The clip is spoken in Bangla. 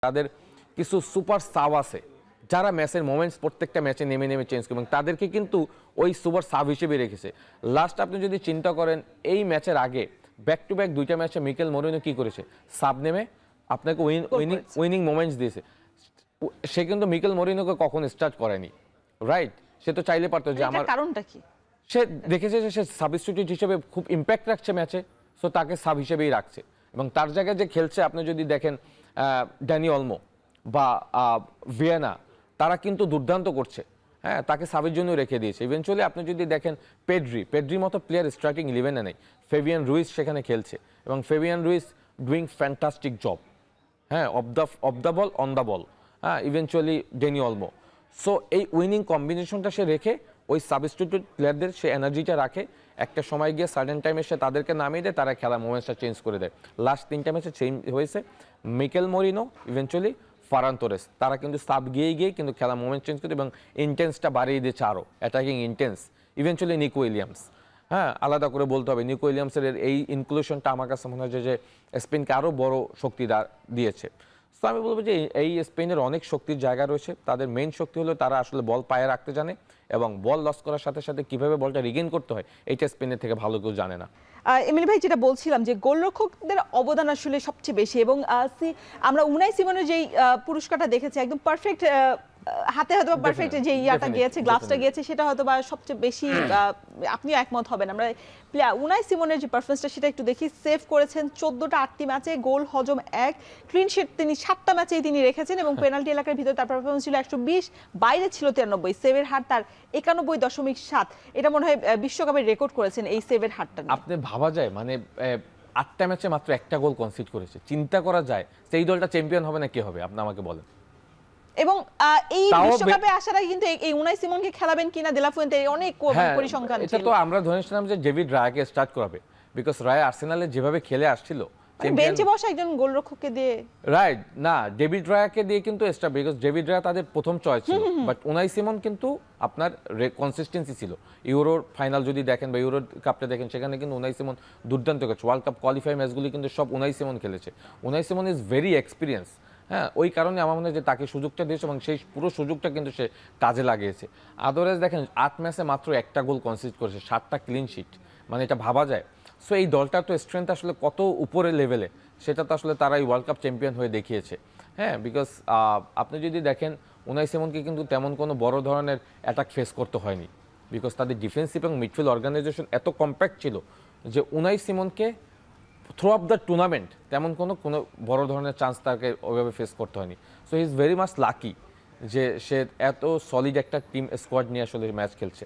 তাদের কিছু সুপার সাব আছে যারা ম্যাচের মোমেন্টস প্রত্যেকটা ম্যাচে নেমে নেমে চেঞ্জ করে এবং তাদেরকে কিন্তু ওই সুপার সাব হিসেবে রেখেছে। লাস্ট আপনি যদি চিন্তা করেন এই ম্যাচের আগে ব্যাক টু ব্যাক দুইটা ম্যাচে মিকেল মরিনো কি করেছে, সাব নেমে আপনাকে উইনিং মোমেন্টস দিয়েছে। সে কিন্তু মিকেল মরিনোকে কখনো স্টার্ট করেনি, রাইট? সে তো চাইলে পারতো যে আমার কারণটা কি, সে দেখেছে যে সে সাবস্টিটিউট হিসেবে খুব ইম্প্যাক্ট রাখছে ম্যাচে, সো তাকে সাব হিসেবেই রাখছে এবং তার জায়গায় যে খেলছে আপনি যদি দেখেন ড্যানি অলমো বা ভিয়েনা, তারা কিন্তু দুর্দান্ত করছে। হ্যাঁ, তাকে সাবের জন্য রেখে দিয়েছে। ইভেনচুয়ালি আপনি যদি দেখেন পেড্রি মতো প্লেয়ার স্টার্টিং 11-এ নেই, ফেবিয়ান রুইস সেখানে খেলছে এবং Fabian Ruiz doing fantastic job, হ্যাঁ, off the ball on the ball, হ্যাঁ, ইভেনচুয়ালি ড্যানি অলমো। সো এই উইনিং কম্বিনেশনটা সে রেখে ওই সাবস্টিটিউট প্লেয়ারদের সে এনার্জিটা রাখে, একটা সময় গিয়ে সার্টেন টাইমে সে তাদেরকে নামিয়ে দেয়, তারা খেলা মোমেন্টসটা চেঞ্জ করে দেয়। লাস্ট 3টা ম্যাচে চেঞ্জ হয়েছে Mikel Moreno, eventually Farhan Torres, তারা কিন্তু সাব গিয়ে কিন্তু খেলা মোমেন্ট চেঞ্জ করে এবং ইন্টেন্সটা বাড়িয়ে দিয়েছে আরও, attacking intense. Eventually Nico Williams, হ্যাঁ, আলাদা করে বলতে হবে নিকো উইলিয়ামসের এই ইনক্লুশনটা আমার কাছে মনে হয় যে স্পেনকে আরও বড় শক্তি দিয়েছে। তো আমি বলবো যে এই স্পেনের অনেক শক্তির জায়গা রয়েছে। তাদের মেইন শক্তি হলো তারা আসলে বল পায়ে রাখতে জানে এবং বল লস করার সাথে সাথে কিভাবে বলটা রিগেইন করতে হয় এইটা স্পেনের থেকে ভালো কেউ জানে না। এমিলি ভাই, যেটা বলছিলাম যে গোলরক্ষকদের অবদান আসলে সবচেয়ে বেশি এবং আমরা উনাই সিমনের যেই পুরস্কারটা দেখেছি একদম পারফেক্ট হাতে হয়তো পারফেক্ট যে ইয়াটা গিয়েছে, গ্লাভসটা গিয়েছে, সেটা হয়তো বা সবচেয়ে বেশি আপনিও একমত হবেন। আমরা উনাই সিমনের যে পারফরমেন্সটা সেটা একটু দেখি। সেভ করেছেন 14টা 8টি ম্যাচে, গোল হজম 1, ক্লিন শিট তিনি 7টা ম্যাচেই তিনি রেখেছেন এবং পেনাল্টি এলাকার ভিতরে তার পারফরমেন্স ছিল 120, বাইরে ছিল 93, সেভের হার তার 91.7। এটা মনে হয় বিশ্বকাপের রেকর্ড করেছেন এই সেভের হারটা। আপনি ভাবা যায় মানে 8টা ম্যাচে মাত্র একটা গোল কনসিড করেছে, চিন্তা করা যায় সেই দলটা চ্যাম্পিয়ন হবে না কে হবে? আপনি আমাকে বলেন। এবং এই বিশ্বকাপে আসার আগে কিন্তু এই উনাই সিমনকে খেলাবেন কিনা দেলা ফুয়েন্তে অনেক পরিসংখ্যান ছিল। এটা তো আমরা ধরে নিয়েছিলাম যে ডেভিড রায়াকে স্টার্ট করাবে, বিকজ রায়া আর্সেনালে যেভাবে খেলে আসছিল বেঞ্চে বসা একজন গোলরক্ষককে দিয়ে, রাইট, না ডেভিড রায়াকে দিয়ে কিন্তু স্টার্ট, বিকজ ডেভিড রায়া তাদের প্রথম চয়েস ছিল, বাট উনাই সিমন কিন্তু আপনার কনসিস্টেন্সি ছিল। ইউরোর ফাইনাল যদি দেখেন বা ইউরো কাপটা দেখেন, সেখানে কিন্তু উনাই সিমন দুর্দান্ত খেলেছে। ওয়ার্ল্ড কাপ কোয়ালিফাই ম্যাচগুলি কিন্তু সব উনাই সিমন খেলেছে। Unai Simon is very experience, হ্যাঁ, ওই কারণে আমার মনে হয় যে তাকে সুযোগটা দিয়েছে এবং সেই পুরো সুযোগটা কিন্তু সে কাজে লাগিয়েছে। আদারওয়াইজ দেখেন 8 ম্যাচে মাত্র একটা গোল কনসিড করেছে, 7টা ক্লিন শিট, মানে এটা ভাবা যায়। সো এই দলটার তো স্ট্রেংথ আসলে কত উপরে লেভেলে সেটা তো আসলে তারাই ওয়ার্ল্ড কাপ চ্যাম্পিয়ন হয়ে দেখিয়েছে, হ্যাঁ, বিকজ আপনি যদি দেখেন উনাই সিমনকে কিন্তু তেমন কোনো বড় ধরনের অ্যাটাক ফেস করতে হয়নি, বিকজ তাদের ডিফেন্সিভ এবং মিডফিল্ড অর্গানাইজেশন এত কম্প্যাক্ট ছিল যে উনাই সিমনকে থ্রু আপ দ্য টুর্নামেন্ট তেমন কোনো বড় ধরনের চান্স তাকে ওইভাবে ফেস করতে হয়নি। So he is very much lucky যে সে এত সলিড একটা টিম স্কোয়াড নিয়ে আসলে ম্যাচ খেলছে।